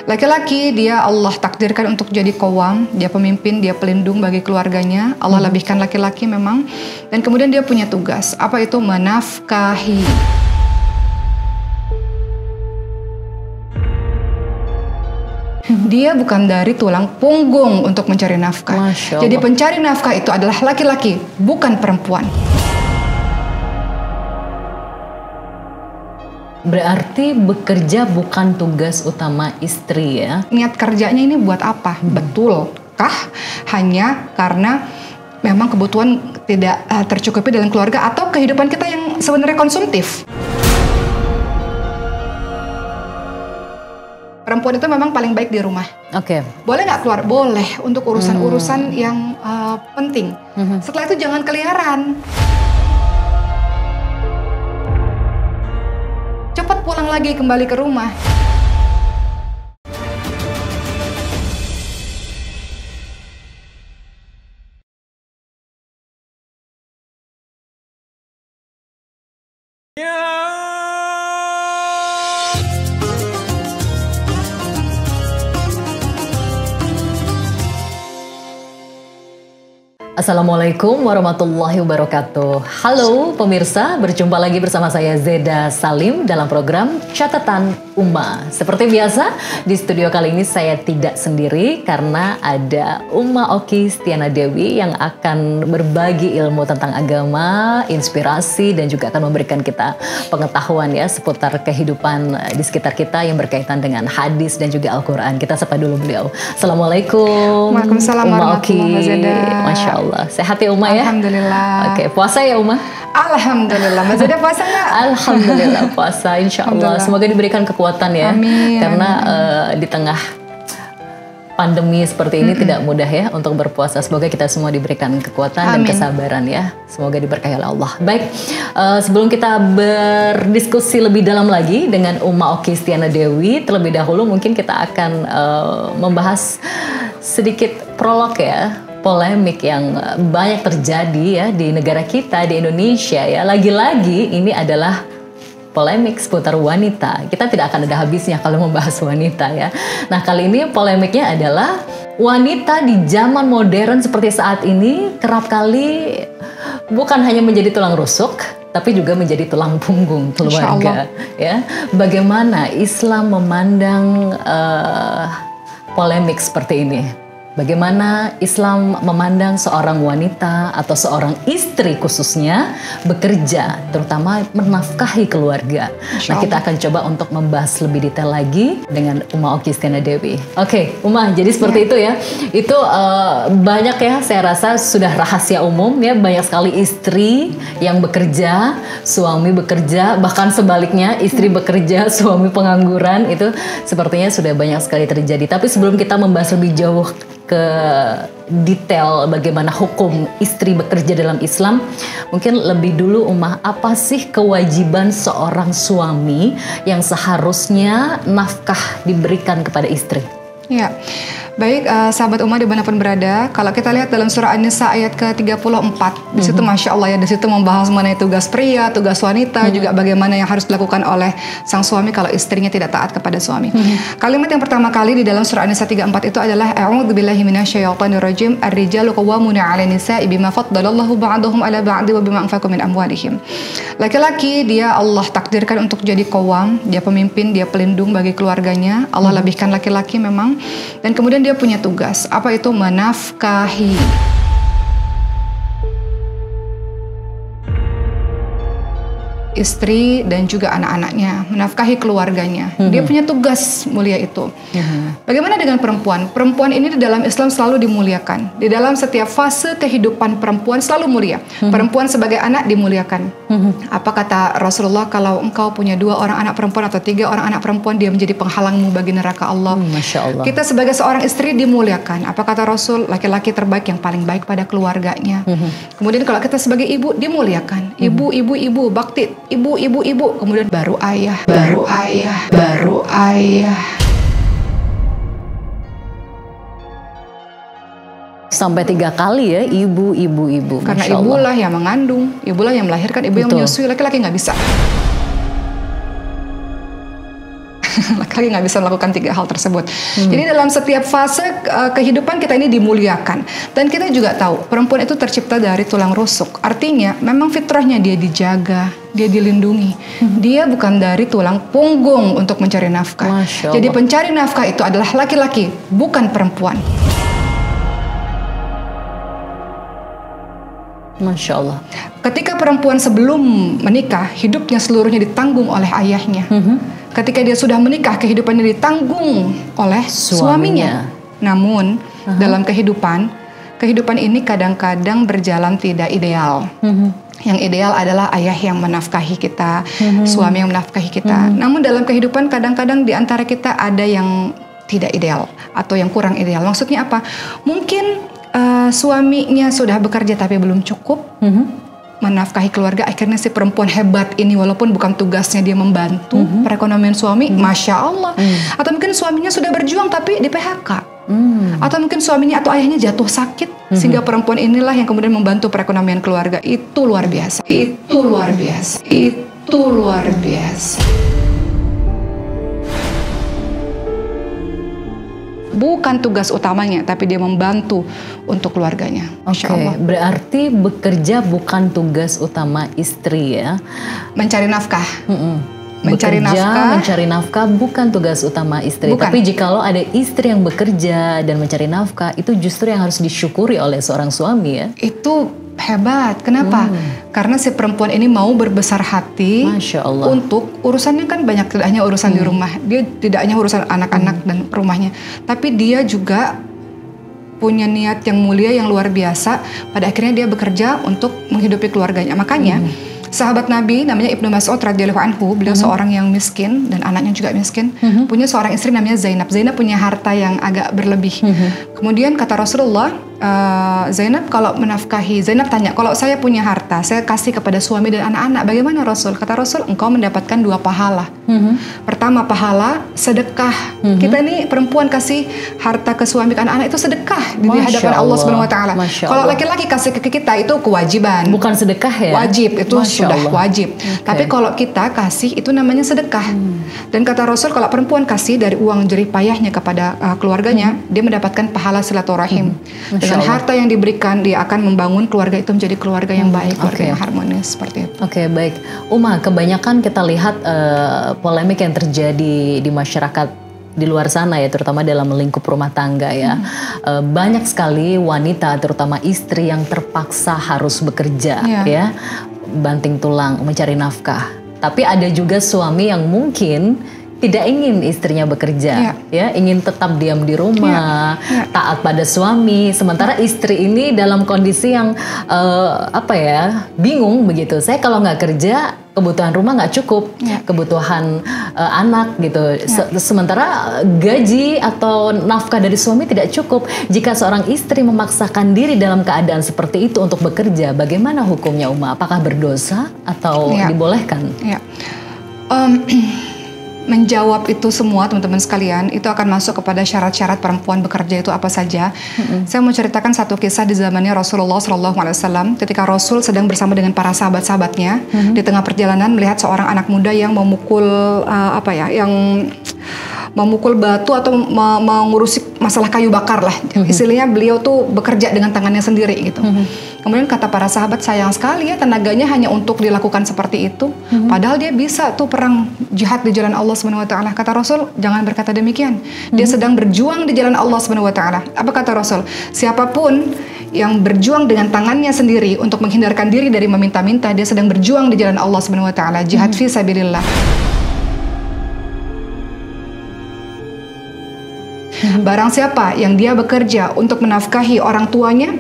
Laki-laki dia Allah takdirkan untuk jadi qawwam, dia pemimpin, dia pelindung bagi keluarganya. Allah lebihkan laki-laki memang. Dan kemudian dia punya tugas. Apa itu? Menafkahi. Dia bukan dari tulang punggung untuk mencari nafkah. Jadi pencari nafkah itu adalah laki-laki, bukan perempuan. Berarti bekerja bukan tugas utama istri ya? Niat kerjanya ini buat apa? Betulkah hanya karena memang kebutuhan tidak tercukupi dalam keluarga atau kehidupan kita yang sebenarnya konsumtif? Perempuan itu memang paling baik di rumah. Oke. Boleh nggak keluar? Boleh, untuk urusan-urusan yang penting. Setelah itu jangan keliaran. Cepat pulang lagi kembali ke rumah. Assalamualaikum warahmatullahi wabarakatuh. Halo pemirsa, berjumpa lagi bersama saya Zeda Salim dalam program Catatan Umma. Seperti biasa, di studio kali ini saya tidak sendiri karena ada Umma Oki Stiana Dewi yang akan berbagi ilmu tentang agama, inspirasi, dan juga akan memberikan kita pengetahuan ya seputar kehidupan di sekitar kita yang berkaitan dengan hadis dan juga Al-Quran. Kita sapa dulu beliau. Assalamualaikum. Waalaikumsalam warahmatullahi wabarakatuh. Masya Allah. Sehat ya Uma ya? Alhamdulillah. Oke, puasa ya Uma? Alhamdulillah. Mas Zeda puasa nggak? Alhamdulillah puasa, insya Allah. Semoga diberikan kekuatan ya. Amin. Karena di tengah pandemi seperti ini tidak mudah ya untuk berpuasa. Semoga kita semua diberikan kekuatan dan kesabaran ya. Semoga diberkahi oleh Allah. Baik, sebelum kita berdiskusi lebih dalam lagi dengan Umma Oki Stiana Dewi, terlebih dahulu mungkin kita akan membahas sedikit prolog ya. Polemik yang banyak terjadi ya di negara kita, di Indonesia ya. Lagi-lagi ini adalah polemik seputar wanita. Kita tidak akan ada habisnya kalau membahas wanita ya. Nah, kali ini polemiknya adalah wanita di zaman modern seperti saat ini kerap kali bukan hanya menjadi tulang rusuk, tapi juga menjadi tulang punggung keluarga ya. Bagaimana Islam memandang polemik seperti ini? Bagaimana Islam memandang seorang wanita atau seorang istri khususnya bekerja, terutama menafkahi keluarga. Nah, kita akan coba untuk membahas lebih detail lagi dengan Umma Oki Stiana Dewi. Oke, Umma, jadi seperti itu ya. Itu banyak ya, saya rasa sudah rahasia umum ya. Banyak sekali istri yang bekerja, suami bekerja, bahkan sebaliknya istri bekerja, suami pengangguran. Itu sepertinya sudah banyak sekali terjadi. Tapi sebelum kita membahas lebih jauh ke detail bagaimana hukum istri bekerja dalam Islam, mungkin lebih dulu Ummah, apa sih kewajiban seorang suami yang seharusnya nafkah diberikan kepada istri? Ya, baik sahabat Ummah dimanapun berada, kalau kita lihat dalam surah An-Nisa ayat ke-34, di situ Masya Allah ya, di situ membahas mengenai tugas pria, tugas wanita, juga bagaimana yang harus dilakukan oleh sang suami kalau istrinya tidak taat kepada suami. Kalimat yang pertama kali di dalam surah An-Nisa 34 itu adalah A'udzubillahi minasyaitonirrajim, ar-rijalu qawwamuna 'alan nisa'i bima faddalallahu ba'dahum 'ala ba'di wa bima anfaqu min amwalihim. Laki-laki dia Allah takdirkan untuk jadi qawwam, dia pemimpin, dia pelindung bagi keluarganya. Allah lebihkan laki-laki memang. Dan kemudian dia punya tugas. Apa itu? Menafkahi. Istri dan juga anak-anaknya, menafkahi keluarganya. Dia punya tugas mulia itu. Bagaimana dengan perempuan? Perempuan ini di dalam Islam selalu dimuliakan. Di dalam setiap fase kehidupan perempuan selalu mulia. Perempuan sebagai anak dimuliakan. Apa kata Rasulullah, kalau engkau punya 2 orang anak perempuan atau 3 orang anak perempuan, dia menjadi penghalangmu bagi neraka Allah. Masya Allah. Kita sebagai seorang istri dimuliakan. Apa kata Rasul? Laki-laki terbaik yang paling baik pada keluarganya. Kemudian kalau kita sebagai ibu dimuliakan. Ibu, bakti. Ibu, kemudian baru ayah. Sampai 3 kali ya, ibu. Karena Masya Allah. ibulah yang mengandung, ibulah yang melahirkan, ibu yang menyusui, laki-laki nggak bisa. Laki-laki nggak bisa melakukan 3 hal tersebut. Jadi dalam setiap fase kehidupan kita ini dimuliakan. Dan kita juga tahu perempuan itu tercipta dari tulang rusuk. Artinya memang fitrahnya dia dijaga, dia dilindungi. Dia bukan dari tulang punggung untuk mencari nafkah. Jadi pencari nafkah itu adalah laki-laki, bukan perempuan. Masya Allah. Ketika perempuan sebelum menikah, hidupnya seluruhnya ditanggung oleh ayahnya. Ketika dia sudah menikah, kehidupannya ditanggung oleh suaminya. Namun dalam kehidupan ini kadang-kadang berjalan tidak ideal. Yang ideal adalah ayah yang menafkahi kita, suami yang menafkahi kita. Namun dalam kehidupan kadang-kadang di antara kita ada yang tidak ideal atau yang kurang ideal. Maksudnya apa? Mungkin suaminya sudah bekerja tapi belum cukup menafkahi keluarga. Akhirnya si perempuan hebat ini walaupun bukan tugasnya dia membantu perekonomian suami, Masya Allah. Atau mungkin suaminya sudah berjuang tapi di PHK. Atau mungkin suaminya atau ayahnya jatuh sakit sehingga perempuan inilah yang kemudian membantu perekonomian keluarga. Itu luar biasa. Itu luar biasa. Itu luar biasa. Bukan tugas utamanya, tapi dia membantu untuk keluarganya. Masya Allah. Berarti bekerja bukan tugas utama istri ya? Mencari nafkah. Mencari nafkah bukan tugas utama istri. Bukan. Tapi jikalau ada istri yang bekerja dan mencari nafkah, itu justru yang harus disyukuri oleh seorang suami ya? Itu hebat. Kenapa? Karena si perempuan ini mau berbesar hati untuk urusannya kan banyak, tidak hanya urusan di rumah. Dia tidak hanya urusan anak-anak dan rumahnya, tapi dia juga punya niat yang mulia, yang luar biasa. Pada akhirnya dia bekerja untuk menghidupi keluarganya. Makanya sahabat Nabi namanya Ibnu Mas'ud radhiyallahu anhu, beliau seorang yang miskin dan anaknya juga miskin, punya seorang istri namanya Zainab. Zainab punya harta yang agak berlebih. Kemudian kata Rasulullah, Zainab kalau menafkahi, Zainab tanya, kalau saya punya harta, saya kasih kepada suami dan anak-anak, bagaimana Rasul? Kata Rasul, engkau mendapatkan 2 pahala. Pertama, pahala sedekah. Kita nih perempuan kasih harta ke suami, ke anak-anak itu sedekah di hadapan Allah Subhanahu wa taala. Kalau laki-laki kasih ke kita itu kewajiban. Bukan sedekah ya? Wajib, itu sudah wajib. Tapi kalau kita kasih itu namanya sedekah. Dan kata Rasul, kalau perempuan kasih dari uang jerih payahnya kepada keluarganya, dia mendapatkan pahala silaturahim. Dengan harta yang diberikan, dia akan membangun keluarga itu menjadi keluarga yang baik, keluarga yang harmonis, seperti itu. Baik. Uma, kebanyakan kita lihat polemik yang terjadi di masyarakat di luar sana ya, terutama dalam lingkup rumah tangga ya. Banyak sekali wanita, terutama istri yang terpaksa harus bekerja ya, banting tulang mencari nafkah. Tapi ada juga suami yang mungkin tidak ingin istrinya bekerja, ya, ingin tetap diam di rumah, taat pada suami. Sementara istri ini dalam kondisi yang bingung begitu. Saya kalau nggak kerja, kebutuhan rumah nggak cukup, kebutuhan anak gitu. Sementara gaji atau nafkah dari suami tidak cukup. Jika seorang istri memaksakan diri dalam keadaan seperti itu untuk bekerja, bagaimana hukumnya, Uma? Apakah berdosa atau dibolehkan? Menjawab itu semua teman-teman sekalian, itu akan masuk kepada syarat-syarat perempuan bekerja itu apa saja. Saya mau ceritakan satu kisah di zamannya Rasulullah SAW, ketika Rasul sedang bersama dengan para sahabat-sahabatnya di tengah perjalanan melihat seorang anak muda yang memukul memukul batu atau mengurusi masalah kayu bakar lah. Istilahnya beliau tuh bekerja dengan tangannya sendiri gitu. Kemudian kata para sahabat, sayang sekali ya tenaganya hanya untuk dilakukan seperti itu. Padahal dia bisa tuh perang jihad di jalan Allah Subhanahu wa taala. Kata Rasul, jangan berkata demikian. Dia sedang berjuang di jalan Allah Subhanahu wa taala. Apa kata Rasul? Siapapun yang berjuang dengan tangannya sendiri untuk menghindarkan diri dari meminta-minta, dia sedang berjuang di jalan Allah Subhanahu wa taala, jihad fi sabilillah. Barang siapa yang dia bekerja untuk menafkahi orang tuanya,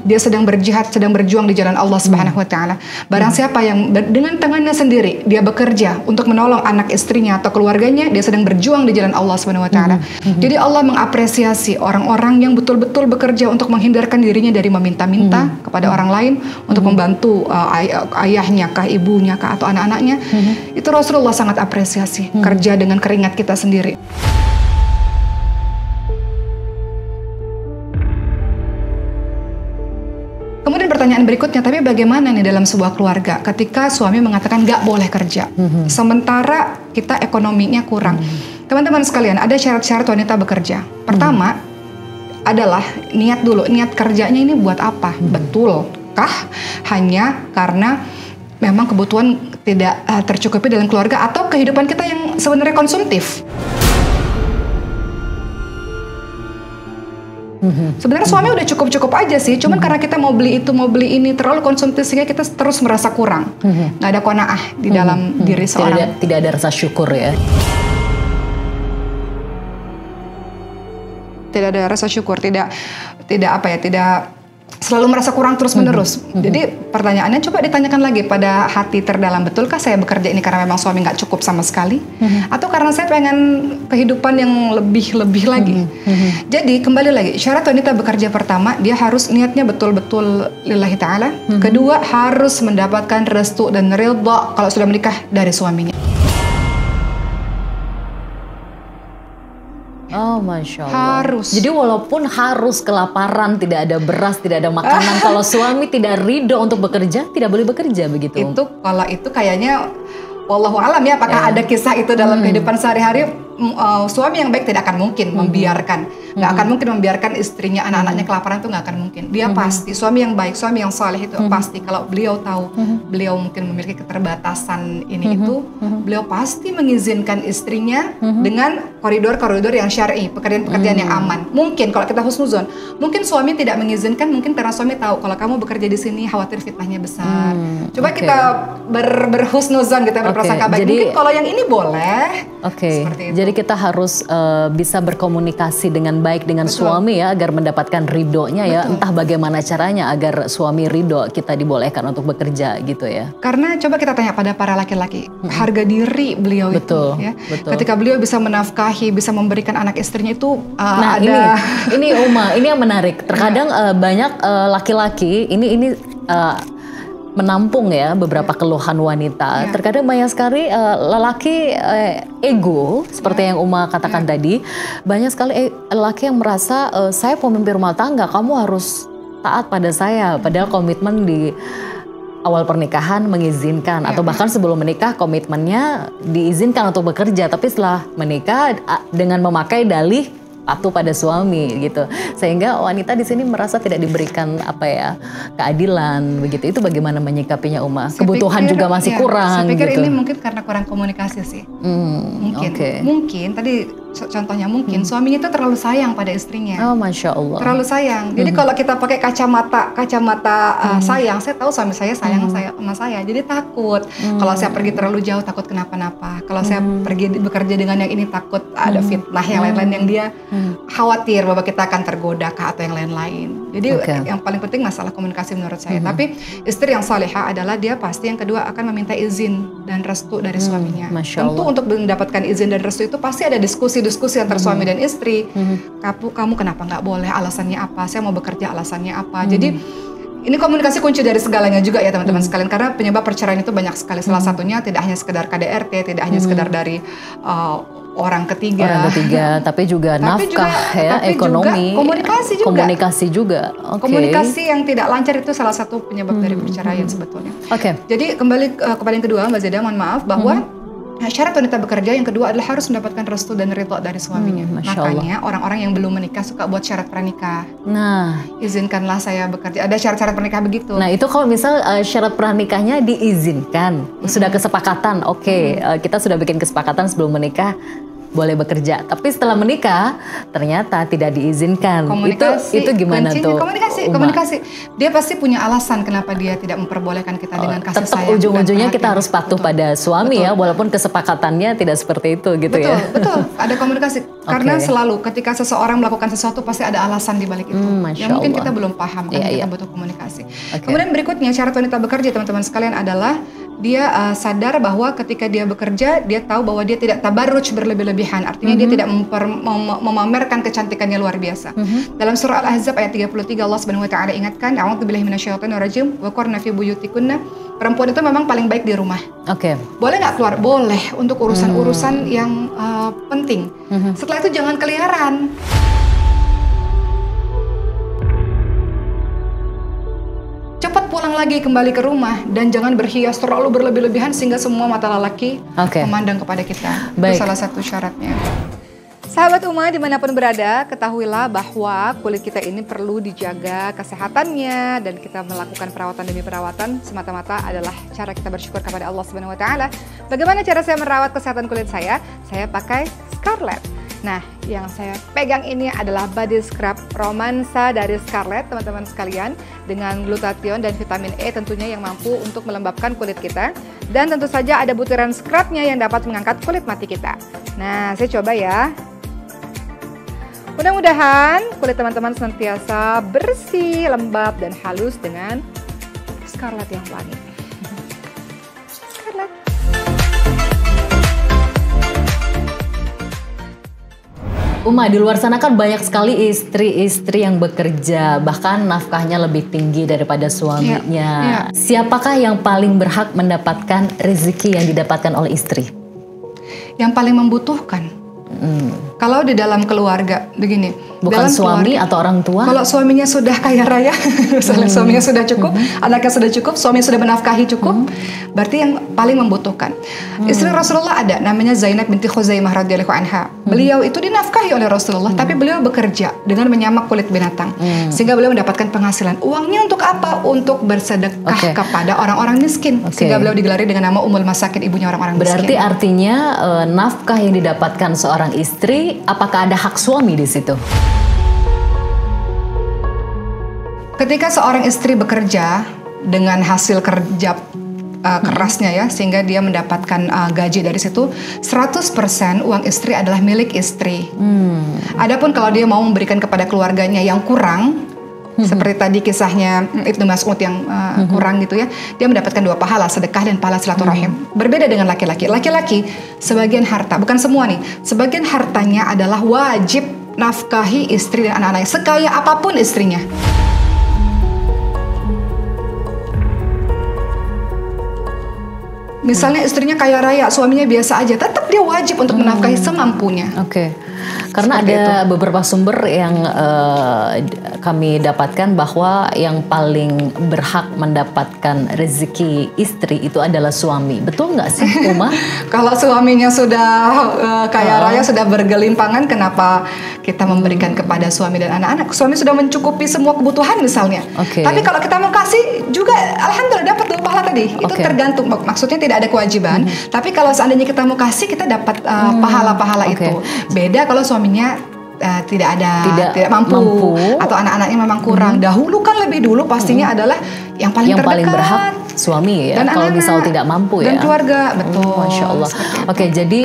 dia sedang berjihad, sedang berjuang di jalan Allah Subhanahu wa taala. Barang siapa yang dengan tangannya sendiri dia bekerja untuk menolong anak istrinya atau keluarganya, dia sedang berjuang di jalan Allah Subhanahu wa taala. Jadi Allah mengapresiasi orang-orang yang betul-betul bekerja untuk menghindarkan dirinya dari meminta-minta kepada orang lain untuk membantu ayahnya kah, ibunya kah, atau anak-anaknya. Itu Rasulullah sangat apresiasi kerja dengan keringat kita sendiri. Kemudian pertanyaan berikutnya, tapi bagaimana nih dalam sebuah keluarga ketika suami mengatakan nggak boleh kerja, sementara kita ekonominya kurang. Teman-teman sekalian, ada syarat-syarat wanita bekerja. Pertama adalah niat dulu. Niat kerjanya ini buat apa? Betulkah hanya karena memang kebutuhan tidak tercukupi dalam keluarga, atau kehidupan kita yang sebenarnya konsumtif? Sebenarnya suami udah cukup-cukup aja sih, cuman karena kita mau beli itu, mau beli ini, terlalu konsumtif sehingga kita terus merasa kurang. Nggak ada qanaah di dalam diri seorang. Tidak ada rasa syukur ya. Tidak ada rasa syukur, tidak selalu merasa kurang terus menerus. Jadi pertanyaannya coba ditanyakan lagi pada hati terdalam, betulkah saya bekerja ini karena memang suami nggak cukup sama sekali, atau karena saya pengen kehidupan yang lebih lagi. Jadi kembali lagi, syarat wanita bekerja pertama, dia harus niatnya betul-betul lillahi ta'ala. Kedua, harus mendapatkan restu dan ridha kalau sudah menikah dari suaminya. Oh, Masya Allah. Harus. Jadi walaupun harus kelaparan, tidak ada beras, tidak ada makanan, kalau suami tidak ridho untuk bekerja, tidak boleh bekerja begitu. Kalau itu kayaknya wallahu alam ya, apakah ada kisah itu dalam kehidupan sehari-hari. Suami yang baik tidak akan mungkin membiarkan, nggak akan mungkin membiarkan istrinya, anak-anaknya kelaparan, itu nggak akan mungkin. Dia pasti, suami yang baik, suami yang saleh itu pasti, kalau beliau tahu beliau mungkin memiliki keterbatasan ini itu, beliau pasti mengizinkan istrinya dengan koridor-koridor yang syar'i, pekerjaan-pekerjaan yang aman. Mungkin kalau kita husnuzon, mungkin suami tidak mengizinkan, mungkin karena suami tahu kalau kamu bekerja di sini khawatir fitnahnya besar. Coba kita berhusnuzon, kita berprasangka baik. Mungkin kalau yang ini boleh. Seperti itu. Jadi kita harus bisa berkomunikasi dengan baik dengan suami ya, agar mendapatkan ridhonya ya. Entah bagaimana caranya agar suami ridho kita dibolehkan untuk bekerja gitu ya. Karena coba kita tanya pada para laki-laki, harga diri beliau itu ya. Ketika beliau bisa menafkahi, bisa memberikan anak istrinya itu ada. Ini Uma, ini yang menarik. Terkadang banyak laki-laki ini menampung ya beberapa keluhan wanita. Terkadang banyak sekali lelaki ego, seperti yang Uma katakan tadi. Banyak sekali lelaki yang merasa saya pemimpin rumah tangga, kamu harus taat pada saya. Padahal komitmen di awal pernikahan mengizinkan, atau bahkan sebelum menikah komitmennya diizinkan untuk bekerja. Tapi setelah menikah dengan memakai dalih patuh pada suami gitu, sehingga wanita di sini merasa tidak diberikan keadilan begitu. Itu bagaimana menyikapinya Uma? Kebutuhan juga masih kurang. Saya pikir gitu. Ini mungkin karena kurang komunikasi sih. Mungkin tadi contohnya mungkin suaminya itu terlalu sayang pada istrinya. Oh, Masya Allah. Terlalu sayang. Jadi kalau kita pakai kacamata sayang, saya tahu suami saya sayang sama saya. Jadi takut kalau saya pergi terlalu jauh, takut kenapa-napa. Kalau saya pergi bekerja dengan yang ini, takut ada fitnah yang lain-lain yang dia khawatir bahwa kita akan tergoda kah atau yang lain-lain. Jadi yang paling penting masalah komunikasi menurut saya. Tapi istri yang salihah adalah dia pasti yang kedua akan meminta izin dan restu dari suaminya. Tentu untuk mendapatkan izin dan restu itu pasti ada diskusi antar suami dan istri. Kamu kenapa nggak boleh? Alasannya apa? Saya mau bekerja, alasannya apa? Jadi ini komunikasi kunci dari segalanya juga ya teman-teman sekalian, karena penyebab perceraian itu banyak sekali. Salah satunya tidak hanya sekedar KDRT, tidak hanya sekedar dari orang ketiga, tapi juga nafkah ekonomi, komunikasi juga. Komunikasi yang tidak lancar itu salah satu penyebab dari perceraian sebetulnya. Jadi kembali ke yang kedua, Mbak Zeda, mohon maaf bahwa syarat wanita bekerja yang kedua adalah harus mendapatkan restu dan ridho dari suaminya. Makanya orang-orang yang belum menikah suka buat syarat pernikah. Nah, izinkanlah saya bekerja. Ada syarat-syarat pernikah begitu. Nah, itu kalau misal syarat pernikahnya diizinkan, sudah kesepakatan. Kita sudah bikin kesepakatan sebelum menikah boleh bekerja, tapi setelah menikah ternyata tidak diizinkan. Itu gimana tuh? Komunikasi. Dia pasti punya alasan kenapa dia tidak memperbolehkan kita dengan kasih sayang. Tetap ujung-ujungnya kita harus patuh pada suami ya, walaupun kesepakatannya tidak seperti itu gitu ya. Betul. Ada komunikasi. Karena selalu ketika seseorang melakukan sesuatu pasti ada alasan di balik itu. Yang mungkin kita belum paham, kita butuh komunikasi. Kemudian berikutnya syarat wanita bekerja teman-teman sekalian adalah dia sadar bahwa ketika dia bekerja, dia tahu bahwa dia tidak tabarruj berlebih-lebihan. Artinya dia tidak memamerkan kecantikannya luar biasa. Dalam surah Al-Ahzab ayat 33 Allah Subhanahu wa taala ingatkan, a'udzubillahi minasyaitonir rajim, wa qurna fi buyutikunna. Perempuan itu memang paling baik di rumah. Boleh nggak keluar? Boleh, untuk urusan-urusan yang penting. Setelah itu jangan keliaran. pulang lagi kembali ke rumah dan jangan berhias terlalu berlebih-lebihan sehingga semua mata lelaki memandang kepada kita. Itu salah satu syaratnya. Sahabat Uma dimanapun berada, ketahuilah bahwa kulit kita ini perlu dijaga kesehatannya dan kita melakukan perawatan demi perawatan semata-mata adalah cara kita bersyukur kepada Allah Subhanahu Wa Taala. Bagaimana cara saya merawat kesehatan kulit saya? Saya pakai Scarlett. Nah, yang saya pegang ini adalah body scrub romansa dari Scarlett, teman-teman sekalian, dengan glutathione dan vitamin E tentunya yang mampu untuk melembabkan kulit kita. Dan tentu saja ada butiran scrubnya yang dapat mengangkat kulit mati kita. Nah, saya coba ya. Mudah-mudahan kulit teman-teman senantiasa bersih, lembab, dan halus dengan Scarlett yang wangi. Scarlett. Uma, di luar sana kan banyak sekali istri-istri yang bekerja, bahkan nafkahnya lebih tinggi daripada suaminya. Siapakah yang paling berhak mendapatkan rezeki yang didapatkan oleh istri? Yang paling membutuhkan. Kalau di dalam keluarga begini, bukan dalam suami atau orang tua. Kalau suaminya sudah kaya raya, misalnya suaminya sudah cukup, anaknya sudah cukup, suami sudah menafkahi cukup, berarti yang paling membutuhkan. Istri Rasulullah ada, namanya Zainab binti Khuzaimah radhiyallahu anha. Beliau itu dinafkahi oleh Rasulullah, tapi beliau bekerja dengan menyamak kulit binatang, sehingga beliau mendapatkan penghasilan. Uangnya untuk apa? Untuk bersedekah kepada orang-orang miskin, sehingga beliau digelari dengan nama Ummul Masakin, ibunya orang-orang miskin. Berarti artinya nafkah yang didapatkan seorang istri, apakah ada hak suami di situ? Ketika seorang istri bekerja dengan hasil kerja kerasnya ya, sehingga dia mendapatkan gaji dari situ, 100% uang istri adalah milik istri. Adapun kalau dia mau memberikan kepada keluarganya yang kurang, seperti tadi kisahnya Ibnu Mas'ud yang kurang gitu ya, dia mendapatkan 2 pahala, sedekah dan pahala silaturahim. Berbeda dengan laki-laki. Laki-laki sebagian harta, bukan semua nih, sebagian hartanya adalah wajib nafkahi istri dan anak-anaknya, sekaya apapun istrinya. Misalnya istrinya kaya raya, suaminya biasa aja, tetap dia wajib untuk menafkahi semampunya. Karena seperti ada beberapa sumber yang kami dapatkan bahwa yang paling berhak mendapatkan rezeki istri itu adalah suami. Betul nggak sih, Uma? Kalau suaminya sudah kaya raya, sudah bergelimpangan, kenapa kita memberikan kepada suami dan anak-anak? Suami sudah mencukupi semua kebutuhan misalnya. Tapi kalau kita mau kasih juga, alhamdulillah dapat 2 pahala tadi. Itu tergantung, maksudnya tidak ada kewajiban. Tapi kalau seandainya kita mau kasih, kita dapat pahala-pahala itu. Beda kalau suaminya tidak mampu atau anak-anaknya memang kurang. Dahulu kan lebih dulu pastinya adalah yang paling terdekat, paling berhak suami ya, dan kalau misal tidak mampu dan keluarga. Betul. Masya Allah. Jadi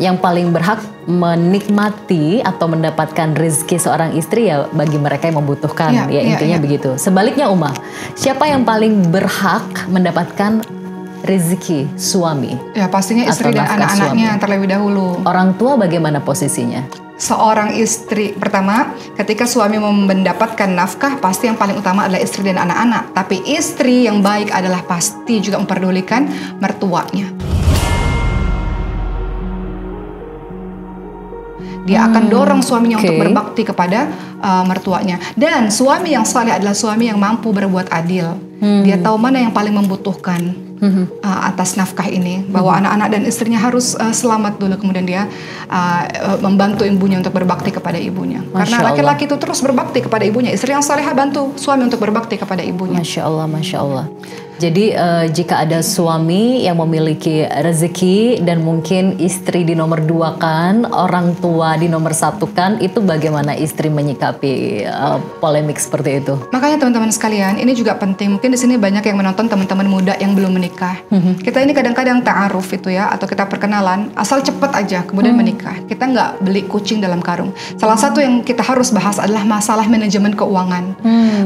yang paling berhak menikmati atau mendapatkan rezeki seorang istri ya bagi mereka yang membutuhkan, intinya begitu. Sebaliknya Uma, siapa yang paling berhak mendapatkan rezeki suami? Ya pastinya istri dan anak-anaknya terlebih dahulu. Orang tua bagaimana posisinya? Seorang istri, pertama ketika suami mendapatkan nafkah, pasti yang paling utama adalah istri dan anak-anak. Tapi istri yang baik adalah pasti juga memperdulikan mertuanya. Dia akan dorong suaminya untuk berbakti kepada mertuanya. Dan suami yang saleh adalah suami yang mampu berbuat adil. Dia tahu mana yang paling membutuhkan atas nafkah ini, bahwa anak-anak dan istrinya harus selamat dulu, kemudian dia membantu ibunya untuk berbakti kepada ibunya. Karena laki-laki itu terus berbakti kepada ibunya, istri yang salehah bantu suami untuk berbakti kepada ibunya. Masya Allah, Masya Allah. Jadi jika ada suami yang memiliki rezeki dan mungkin istri di nomor 2 kan, orang tua di nomor 1 kan, itu bagaimana istri menyikapi polemik seperti itu? Makanya teman-teman sekalian, ini juga penting. Mungkin di sini banyak yang menonton teman-teman muda yang belum menikah. Kita ini kadang-kadang ta'aruf itu ya, atau kita perkenalan, asal cepet aja kemudian menikah. Kita nggak beli kucing dalam karung. Salah satu yang kita harus bahas adalah masalah manajemen keuangan.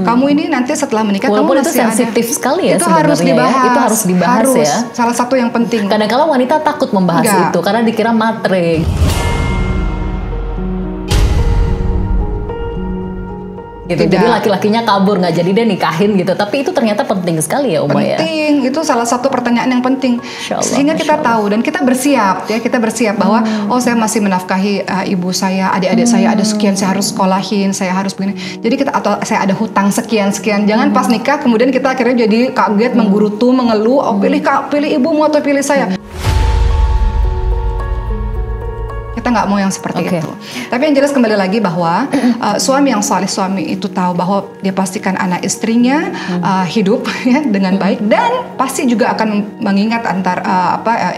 Kamu ini nanti setelah menikah, walaupun kamu itu masih sensitif sekali ya. Itu harus dibahas. Ya, itu harus dibahas ya. Salah satu yang penting. Kadang-kadang wanita takut membahas itu karena dikira matre. gitu. Jadi laki-lakinya kabur, nggak jadi dia nikahin gitu. Tapi itu ternyata penting sekali ya Uma ya. Penting, itu salah satu pertanyaan yang penting. Sehingga kita tahu dan kita bersiap ya, kita bersiap bahwa oh saya masih menafkahi ibu saya, adik-adik saya ada sekian, saya harus sekolahin, saya harus begini. Jadi kita atau saya ada hutang sekian. Jangan pas nikah kemudian kita akhirnya jadi kaget, menggerutu, mengeluh, oh pilih ibumu atau pilih saya. Kita nggak mau yang seperti itu. Tapi yang jelas kembali lagi bahwa suami yang saleh, suami itu tahu bahwa dia pastikan anak istrinya hidup ya dengan baik dan pasti juga akan mengingat antar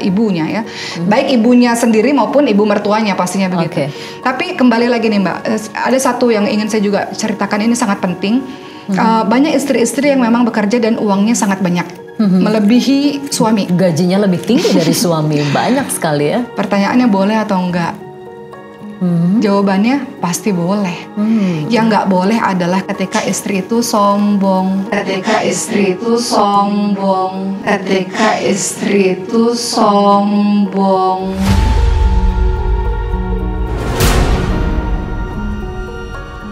ibunya ya, baik ibunya sendiri maupun ibu mertuanya pastinya begitu. Tapi kembali lagi nih Mbak, ada satu yang ingin saya juga ceritakan, ini sangat penting. Banyak istri-istri yang memang bekerja dan uangnya sangat banyak. Melebihi suami. Gajinya lebih tinggi dari suami, banyak sekali ya. Pertanyaannya boleh atau enggak? Jawabannya pasti boleh. Yang nggak boleh adalah ketika istri itu sombong. Ketika istri itu sombong. Ketika istri itu sombong.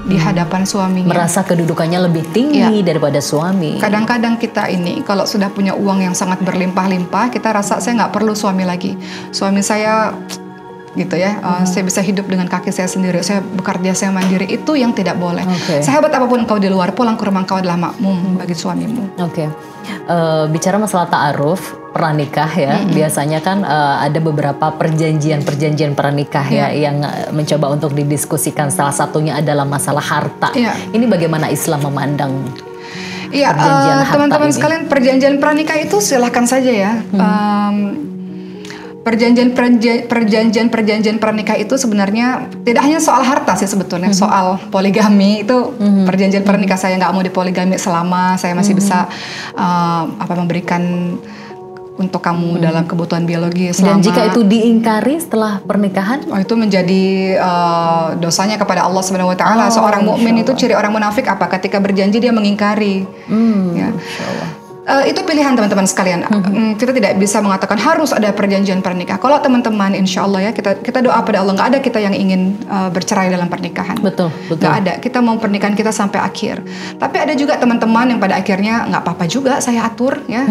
Di hadapan suaminya. Merasa kedudukannya lebih tinggi daripada suami. Kadang-kadang kita ini kalau sudah punya uang yang sangat berlimpah-limpah, kita rasa saya nggak perlu suami lagi. Suami saya gitu ya, saya bisa hidup dengan kaki saya sendiri, saya bekerja, saya mandiri. Itu yang tidak boleh. Sehebat apapun engkau di luar, pulang ke rumah engkau adalah makmum bagi suamimu. Bicara masalah ta'aruf pernikah ya, biasanya kan ada beberapa perjanjian pernikah ya yang mencoba untuk didiskusikan. Salah satunya adalah masalah harta. Ini bagaimana Islam memandang perjanjian harta teman-teman ini? sekalian, perjanjian pernikah itu silahkan saja ya. Perjanjian pernikah itu sebenarnya tidak hanya soal harta sih sebetulnya, soal poligami itu perjanjian pernikah. Saya nggak mau dipoligami selama saya masih bisa memberikan untuk kamu dalam kebutuhan biologi. Dan jika itu diingkari setelah pernikahan, itu menjadi dosanya kepada Allah Subhanahu Wa Taala. Seorang mukmin itu ciri orang munafik apa? Ketika berjanji dia mengingkari. Ya. Itu pilihan teman-teman sekalian. Kita tidak bisa mengatakan harus ada perjanjian pernikah. Kalau teman-teman, insya Allah ya kita doa pada Allah, nggak ada kita yang ingin bercerai dalam pernikahan. Betul. Nggak ada. Kita mau pernikahan kita sampai akhir. Tapi ada juga teman-teman yang pada akhirnya nggak apa-apa juga saya atur ya.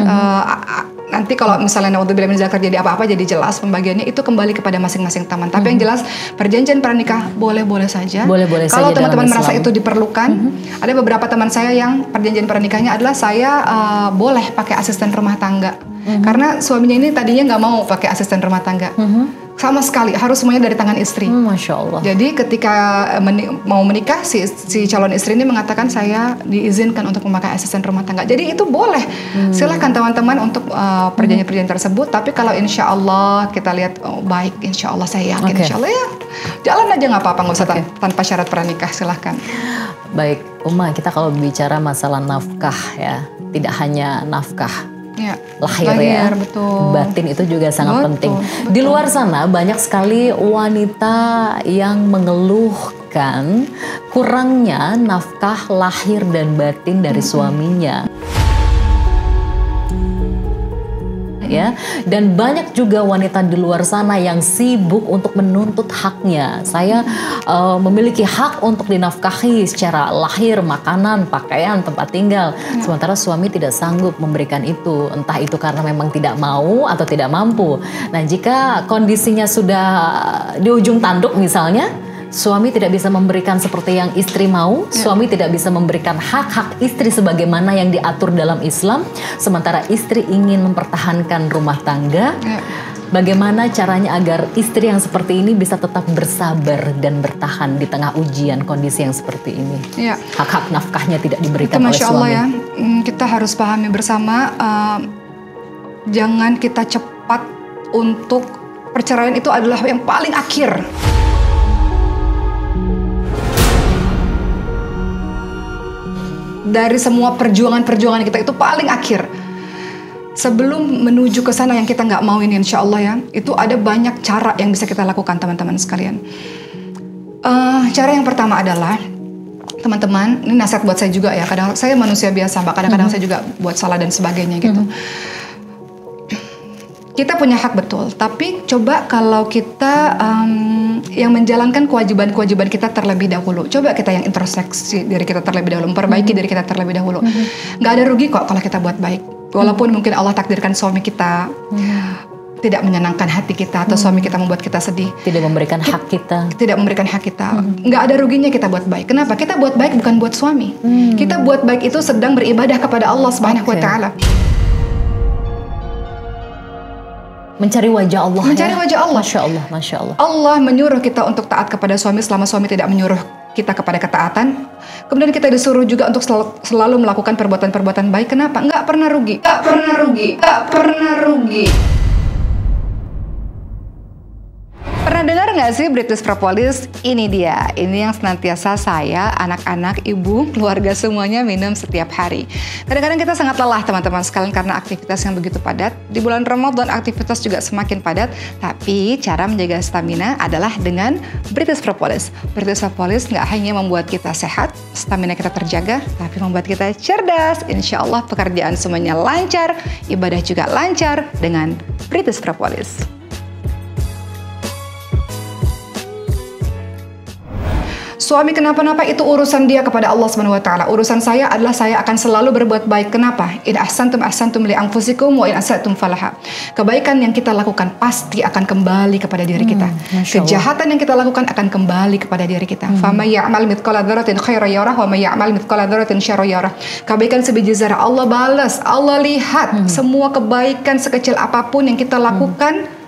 Nanti kalau misalnya naudzubillah min dzalik terjadi apa-apa jadi jelas pembagiannya, itu kembali kepada masing-masing teman. Tapi yang jelas perjanjian pernikah boleh-boleh saja. Boleh-boleh kalau saja teman-teman merasa itu diperlukan, ada beberapa teman saya yang perjanjian pernikahnya adalah saya boleh pakai asisten rumah tangga. Karena suaminya ini tadinya nggak mau pakai asisten rumah tangga. Sama sekali, harus semuanya dari tangan istri. Masya Allah. Jadi ketika mau menikah, si calon istri ini mengatakan saya diizinkan untuk memakai asisten rumah tangga. Jadi itu boleh. Silahkan teman-teman untuk perjanjian-perjanjian tersebut. Tapi kalau insya Allah kita lihat baik, insya Allah saya yakin, insya Allah ya jalan aja nggak apa-apa, nggak usah tanpa syarat pernikah, silahkan. Baik, Uma, kita kalau bicara masalah nafkah ya, tidak hanya nafkah. Lahir ya, betul. Batin itu juga sangat penting. Di luar sana banyak sekali wanita yang mengeluhkan kurangnya nafkah lahir dan batin dari suaminya. Ya, dan banyak juga wanita di luar sana yang sibuk untuk menuntut haknya. Saya memiliki hak untuk dinafkahi secara lahir, makanan, pakaian, tempat tinggal. Sementara suami tidak sanggup memberikan itu, entah itu karena memang tidak mau atau tidak mampu. Nah, jika kondisinya sudah di ujung tanduk misalnya, suami tidak bisa memberikan seperti yang istri mau, suami tidak bisa memberikan hak-hak istri sebagaimana yang diatur dalam Islam, sementara istri ingin mempertahankan rumah tangga. Bagaimana caranya agar istri yang seperti ini bisa tetap bersabar dan bertahan di tengah ujian kondisi yang seperti ini? Hak-hak nafkahnya tidak diberikan oleh suami. Masya Allah ya, kita harus pahami bersama, jangan kita cepat untuk perceraian itu adalah yang paling akhir. Dari semua perjuangan kita itu paling akhir. Sebelum menuju ke sana yang kita nggak mau ini, insya Allah ya, itu ada banyak cara yang bisa kita lakukan teman-teman sekalian. Cara yang pertama adalah, teman-teman, ini nasihat buat saya juga ya. Kadang saya manusia biasa, kadang-kadang saya juga buat salah dan sebagainya gitu. kita punya hak betul, tapi coba kalau kita yang menjalankan kewajiban-kewajiban kita terlebih dahulu. Coba kita yang introspeksi diri kita terlebih dahulu, memperbaiki diri kita terlebih dahulu. Nggak ada rugi kok kalau kita buat baik. Walaupun mungkin Allah takdirkan suami kita tidak menyenangkan hati kita, atau suami kita membuat kita sedih, tidak memberikan hak kita, nggak ada ruginya kita buat baik. Kenapa? Kita buat baik bukan buat suami. Kita buat baik itu sedang beribadah kepada Allah Subhanahu wa Ta'ala. Mencari wajah Allah. Wajah Allah. Masya Allah, Masya Allah. Allah menyuruh kita untuk taat kepada suami selama suami tidak menyuruh kita kepada ketaatan. Kemudian kita disuruh juga untuk selalu melakukan perbuatan-perbuatan baik. Kenapa? Nggak pernah rugi. Pernah dengar nggak sih British Propolis? Ini dia, ini yang senantiasa saya, anak-anak, ibu, keluarga semuanya minum setiap hari. Kadang-kadang kita sangat lelah teman-teman sekalian karena aktivitas yang begitu padat. Di bulan Ramadan aktivitas juga semakin padat, tapi cara menjaga stamina adalah dengan British Propolis. British Propolis nggak hanya membuat kita sehat, stamina kita terjaga, tapi membuat kita cerdas. Insya Allah pekerjaan semuanya lancar, ibadah juga lancar dengan British Propolis. Suami kenapa-napa itu urusan dia kepada Allah Subhanahu wa Ta'ala. Urusan saya adalah saya akan selalu berbuat baik. Kenapa? In ahsantum li anfusikum wa in asatum falaha. Kebaikan yang kita lakukan pasti akan kembali kepada diri kita. Kejahatan yang kita lakukan akan kembali kepada diri kita. Faman ya'mal mithqala dzarratin khairan yarah wa may ya'mal mithqala dzarratin syarran yarah. Kebaikan sebiji zarah Allah balas, Allah lihat. Semua kebaikan sekecil apapun yang kita lakukan,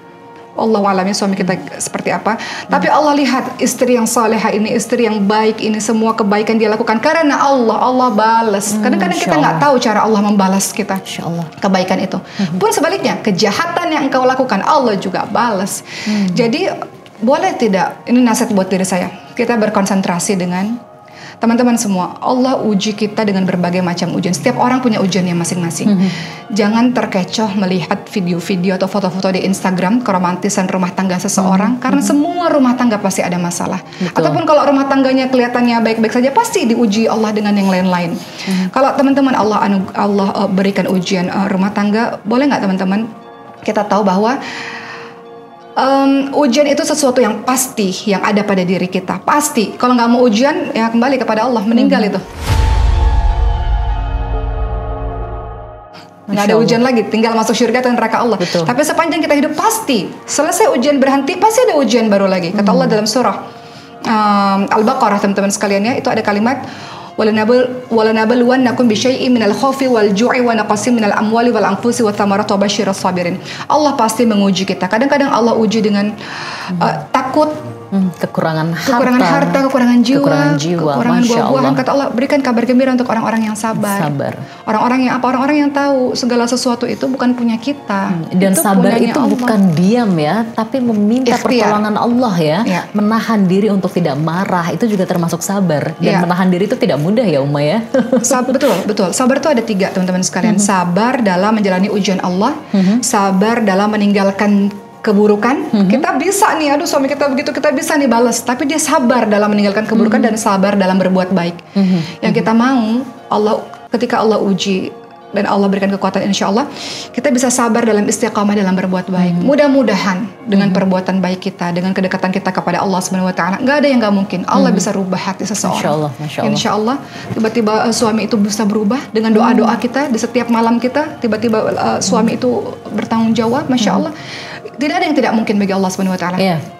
Allah alamnya suami kita seperti apa. Tapi Allah lihat istri yang salehah ini, istri yang baik ini, semua kebaikan dia lakukan karena Allah balas. Kadang-kadang kita nggak tahu cara Allah membalas kita kebaikan itu. Pun sebaliknya, kejahatan yang engkau lakukan Allah juga balas. Jadi boleh tidak, ini nasihat buat diri saya, kita berkonsentrasi dengan teman-teman semua. Allah uji kita dengan berbagai macam ujian. Setiap orang punya ujiannya masing-masing. Jangan terkecoh melihat video-video atau foto-foto di Instagram keromantisan rumah tangga seseorang, karena semua rumah tangga pasti ada masalah. Ataupun kalau rumah tangganya kelihatannya baik-baik saja, pasti diuji Allah dengan yang lain-lain. Kalau teman-teman Allah berikan ujian rumah tangga, boleh nggak teman-teman kita tahu bahwa ujian itu sesuatu yang pasti yang ada pada diri kita. Pasti. Kalau nggak mau ujian, ya kembali kepada Allah, meninggal itu. Nggak ada ujian lagi, tinggal masuk surga atau neraka Allah. Tapi sepanjang kita hidup pasti, selesai ujian berhenti, pasti ada ujian baru lagi. Kata Allah dalam surah Al-Baqarah, teman-teman sekalian ya, itu ada kalimat walanabluwannakum bisyai'in minal khaufi wal ju'i wa naqsin minal amwali wal anfusi wath thamarati wa basyiras sabirin. Allah pasti menguji kita. Kadang-kadang Allah uji dengan takut, kekurangan harta, kekurangan jiwa, kekurangan buah-buahan. Kata Allah, berikan kabar gembira untuk orang-orang yang sabar. Orang-orang yang apa? Orang-orang yang tahu segala sesuatu itu bukan punya kita. Dan itu sabar itu Allah. Bukan diam ya, tapi meminta pertolongan Allah ya. Menahan diri untuk tidak marah, itu juga termasuk sabar. Dan menahan diri itu tidak mudah ya Umma ya. Betul. Sabar itu ada 3 teman-teman sekalian. Sabar dalam menjalani ujian Allah, sabar dalam meninggalkan keburukan. Kita bisa nih, aduh suami kita begitu, kita bisa nih balas, tapi dia sabar dalam meninggalkan keburukan dan sabar dalam berbuat baik. Yang kita mau Allah, ketika Allah uji dan Allah berikan kekuatan, insya Allah kita bisa sabar dalam istiqamah dalam berbuat baik. Mudah-mudahan dengan perbuatan baik kita, dengan kedekatan kita kepada Allah Subhanahu wa Ta'ala, nggak ada yang nggak mungkin. Allah bisa rubah hati seseorang. Insya Allah tiba-tiba suami itu bisa berubah dengan doa-doa kita di setiap malam kita. Tiba-tiba suami itu bertanggung jawab. Masya Allah, tidak ada yang tidak mungkin bagi Allah Subhanahu wa Ta'ala.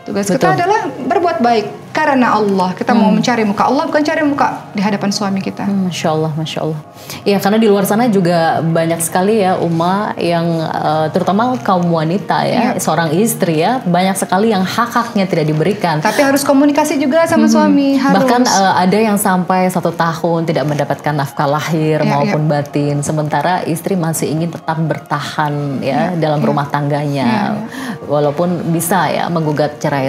Tugas kita adalah berbuat baik karena Allah. Kita mau mencari muka Allah, bukan cari muka di hadapan suami kita. Masya Allah, Masya Allah. Ya, karena di luar sana juga banyak sekali ya Umma yang terutama kaum wanita ya, seorang istri ya, banyak sekali yang hak-haknya tidak diberikan. Tapi harus komunikasi juga sama suami. Harus. Bahkan ada yang sampai 1 tahun tidak mendapatkan nafkah lahir maupun batin, sementara istri masih ingin tetap bertahan ya dalam rumah tangganya, walaupun bisa ya menggugat cerai.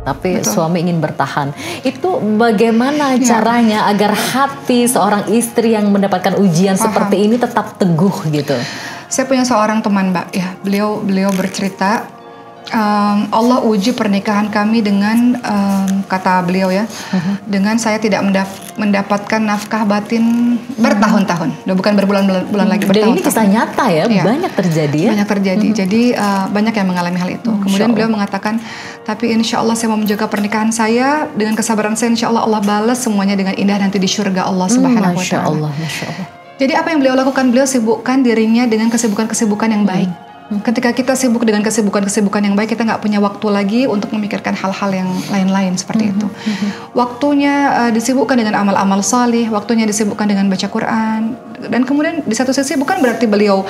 Tapi suami ingin bertahan. Itu bagaimana caranya agar hati seorang istri yang mendapatkan ujian seperti ini tetap teguh gitu? Saya punya seorang teman Mbak ya, beliau bercerita Allah uji pernikahan kami dengan kata beliau ya, dengan saya tidak mendapatkan nafkah batin bertahun-tahun, udah bukan berbulan-bulan lagi, Dan bertahun-tahun. ini kisah nyata ya, Iya. banyak terjadi ya. Banyak terjadi. Jadi banyak yang mengalami hal itu. Kemudian beliau mengatakan, tapi insya Allah saya mau menjaga pernikahan saya dengan kesabaran saya. Insya Allah Allah balas semuanya dengan indah nanti di surga Allah Subhanahu Wa Masya Taala. Allah, Masya Allah. Jadi apa yang beliau lakukan? Beliau sibukkan dirinya dengan kesibukan-kesibukan yang baik. Ketika kita sibuk dengan kesibukan-kesibukan yang baik, kita nggak punya waktu lagi untuk memikirkan hal-hal yang lain-lain seperti itu. Waktunya disibukkan dengan amal-amal salih, waktunya disibukkan dengan baca Quran. Dan kemudian di satu sisi bukan berarti beliau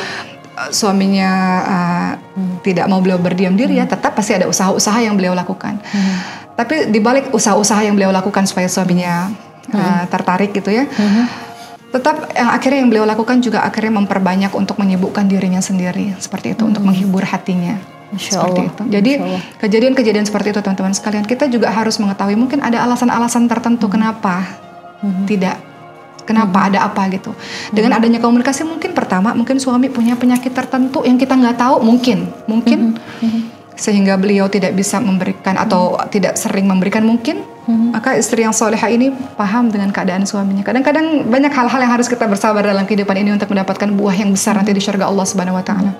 suaminya tidak mau beliau berdiam diri ya, tetap pasti ada usaha-usaha yang beliau lakukan. Tapi di balik usaha-usaha yang beliau lakukan supaya suaminya tertarik gitu ya, tetap yang akhirnya yang beliau lakukan juga akhirnya memperbanyak untuk menyibukkan dirinya sendiri seperti itu, untuk menghibur hatinya. Seperti itu. Jadi kejadian-kejadian seperti itu teman-teman sekalian, kita juga harus mengetahui mungkin ada alasan-alasan tertentu kenapa tidak, kenapa ada apa gitu. Dengan adanya komunikasi, mungkin pertama mungkin suami punya penyakit tertentu yang kita nggak tahu, mungkin sehingga beliau tidak bisa memberikan atau tidak sering memberikan mungkin. Maka istri yang solehah ini paham dengan keadaan suaminya. Kadang-kadang banyak hal-hal yang harus kita bersabar dalam kehidupan ini untuk mendapatkan buah yang besar nanti di surga Allah Subhanahu Wa Taala.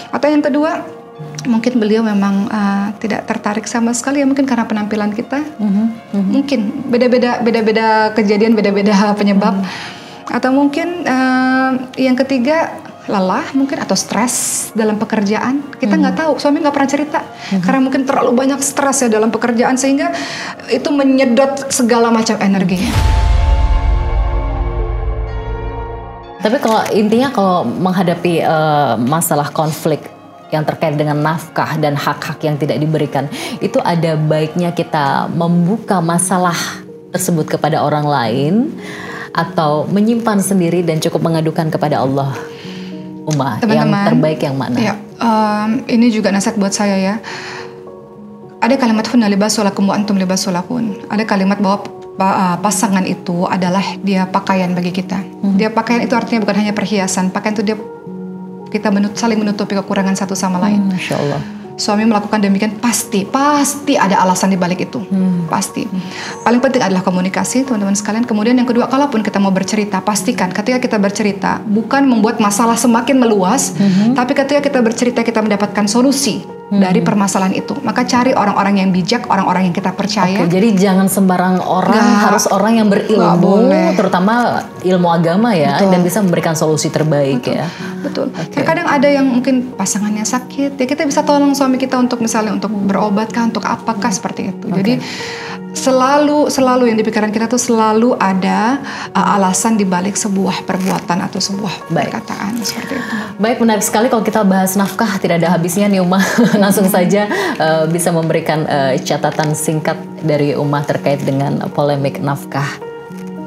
Atau yang kedua, mungkin beliau memang tidak tertarik sama sekali ya, mungkin karena penampilan kita. Mungkin beda-beda kejadian, beda-beda penyebab. Atau mungkin yang ketiga, lelah mungkin atau stres dalam pekerjaan. Kita nggak tahu, suami nggak pernah cerita karena mungkin terlalu banyak stres ya dalam pekerjaan sehingga itu menyedot segala macam energinya. Tapi kalau intinya kalau menghadapi masalah konflik yang terkait dengan nafkah dan hak-hak yang tidak diberikan, itu ada baiknya kita membuka masalah tersebut kepada orang lain atau menyimpan sendiri dan cukup mengadukan kepada Allah. Yang terbaik yang mana? Ya, ini juga nasihat buat saya ya. Ada kalimat hunna libasulakum wa antum libasulahun. Ada kalimat bahwa pasangan itu adalah dia pakaian bagi kita. Dia pakaian itu artinya bukan hanya perhiasan. Pakaian itu kita saling menutupi kekurangan satu sama lain. Masya Allah. Suami melakukan demikian pasti ada alasan di balik itu. Pasti. Paling penting adalah komunikasi teman-teman sekalian. Kemudian yang kedua, kalaupun kita mau bercerita, pastikan ketika kita bercerita bukan membuat masalah semakin meluas, tapi ketika kita bercerita kita mendapatkan solusi dari permasalahan itu. Maka cari orang-orang yang bijak, orang-orang yang kita percaya. Oke, jadi jangan sembarang orang, harus orang yang berilmu, terutama ilmu agama ya. Betul. Dan bisa memberikan solusi terbaik. Betul. Ya. Betul. Okay. Kadang ada yang mungkin pasangannya sakit, ya kita bisa tolong suami kita untuk misalnya untuk berobat kah, untuk apakah seperti itu. Jadi selalu yang di pikiran kita tuh selalu ada alasan di balik sebuah perbuatan atau sebuah perkataan seperti itu. Baik, menarik sekali kalau kita bahas nafkah, tidak ada habisnya nih Umah. Langsung saja bisa memberikan catatan singkat dari Umah terkait dengan polemik nafkah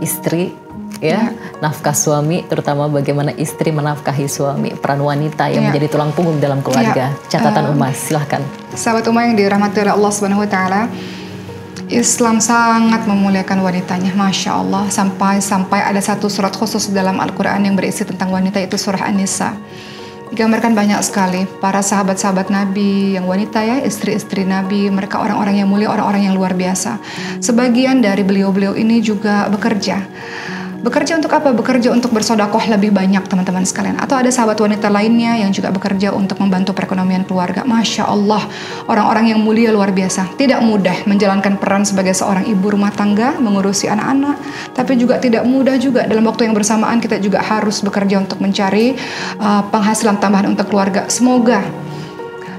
istri ya, nafkah suami, terutama bagaimana istri menafkahi suami, peran wanita yang menjadi tulang punggung dalam keluarga. Catatan Umah, silahkan. Sahabat Umah yang dirahmati oleh Allah Subhanahu Wa Taala, Islam sangat memuliakan wanitanya, Masya Allah. Sampai ada satu surat khusus dalam Al-Quran yang berisi tentang wanita, itu surah An-Nisa. Digambarkan banyak sekali para sahabat-sahabat Nabi yang wanita ya, istri-istri Nabi, mereka orang-orang yang mulia, orang-orang yang luar biasa. Sebagian dari beliau-beliau ini juga bekerja untuk apa? Bekerja untuk bersodakoh lebih banyak teman-teman sekalian. Atau ada sahabat wanita lainnya yang juga bekerja untuk membantu perekonomian keluarga. Masya Allah, orang-orang yang mulia luar biasa. Tidak mudah menjalankan peran sebagai seorang ibu rumah tangga, mengurusi anak-anak. Tapi juga tidak mudah juga dalam waktu yang bersamaan kita juga harus bekerja untuk mencari penghasilan tambahan untuk keluarga. Semoga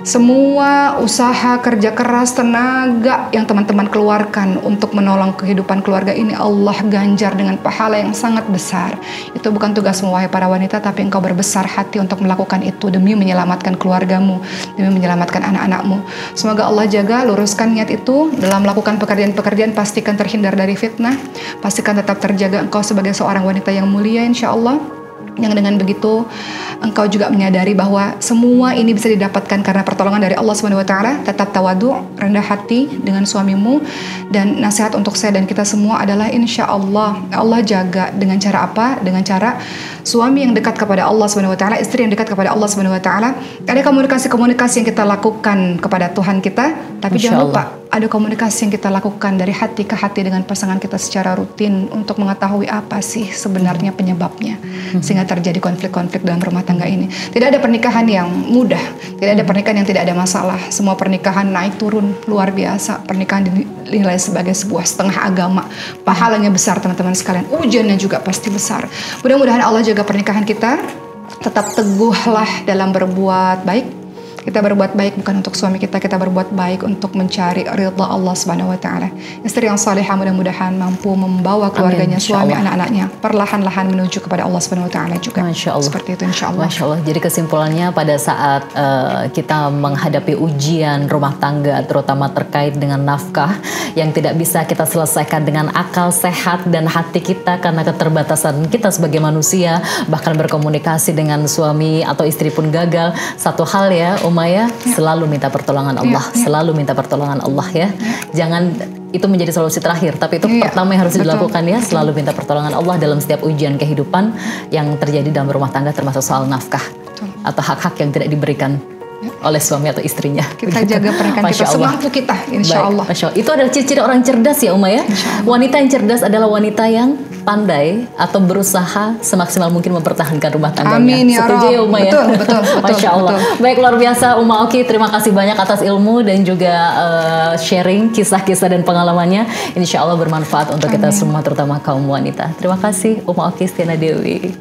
semua usaha, kerja keras, tenaga yang teman-teman keluarkan untuk menolong kehidupan keluarga ini Allah ganjar dengan pahala yang sangat besar. Itu bukan tugasmu wahai para wanita, tapi engkau berbesar hati untuk melakukan itu demi menyelamatkan keluargamu, demi menyelamatkan anak-anakmu. Semoga Allah jaga, luruskan niat itu dalam melakukan pekerjaan-pekerjaan. Pastikan terhindar dari fitnah, pastikan tetap terjaga engkau sebagai seorang wanita yang mulia insya Allah. yang dengan begitu engkau juga menyadari bahwa semua ini bisa didapatkan karena pertolongan dari Allah Subhanahu wa taala. Tetap tawadu, rendah hati dengan suamimu, dan nasihat untuk saya dan kita semua adalah insya Allah jaga dengan cara apa? Dengan cara suami yang dekat kepada Allah Subhanahu wa taala, istri yang dekat kepada Allah Subhanahu wa taala. Ada komunikasi-komunikasi yang kita lakukan kepada Tuhan kita, tapi jangan lupa ada komunikasi yang kita lakukan dari hati ke hati dengan pasangan kita secara rutin untuk mengetahui apa sih sebenarnya penyebabnya sehingga terjadi konflik-konflik dalam rumah tangga ini. Tidak ada pernikahan yang mudah, tidak ada pernikahan yang tidak ada masalah. Semua pernikahan naik turun luar biasa. Pernikahan dinilai sebagai sebuah setengah agama. Pahalanya besar teman-teman sekalian. Ujiannya juga pasti besar. Mudah-mudahan Allah jaga pernikahan kita. Tetap teguhlah dalam berbuat baik. Kita berbuat baik bukan untuk suami kita berbuat baik untuk mencari ridha Allah Subhanahu wa taala. Istri yang salihah mudah-mudahan mampu membawa keluarganya, suami, anak-anaknya perlahan-lahan menuju kepada Allah Subhanahu wa taala juga. Masya Allah. Seperti itu insyaallah. Masya Allah. Jadi kesimpulannya pada saat kita menghadapi ujian rumah tangga, terutama terkait dengan nafkah yang tidak bisa kita selesaikan dengan akal sehat dan hati kita karena keterbatasan kita sebagai manusia, bahkan berkomunikasi dengan suami atau istri pun gagal. Satu hal ya Umaya, selalu minta pertolongan Allah, selalu minta pertolongan Allah ya. Jangan itu menjadi solusi terakhir, tapi itu pertama yang harus dilakukan ya, selalu minta pertolongan Allah dalam setiap ujian kehidupan yang terjadi dalam rumah tangga, termasuk soal nafkah atau hak-hak yang tidak diberikan oleh suami atau istrinya. Kita jaga pernikahan kita semampu kita, insya Allah. Masya Allah. Itu adalah ciri-ciri orang cerdas ya Uma ya. Wanita yang cerdas adalah wanita yang pandai atau berusaha semaksimal mungkin mempertahankan rumah tangganya. Amin ya Setuju ya Uma ya? Betul. Masya Allah. Baik, luar biasa Uma Oki, terima kasih banyak atas ilmu dan juga sharing kisah-kisah dan pengalamannya. Insya Allah bermanfaat untuk kita semua, terutama kaum wanita. Terima kasih Uma Oki Stiana Dewi.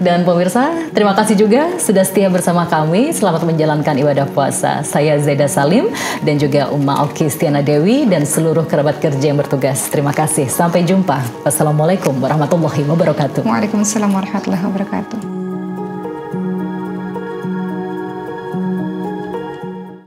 Dan pemirsa, terima kasih juga sudah setia bersama kami. Selamat menjalankan ibadah puasa. Saya Zaida Salim dan juga Uma Oki Stiana Dewi dan seluruh kerabat kerja yang bertugas. Terima kasih. Sampai jumpa. Wassalamualaikum warahmatullahi wabarakatuh. Waalaikumsalam warahmatullahi wabarakatuh.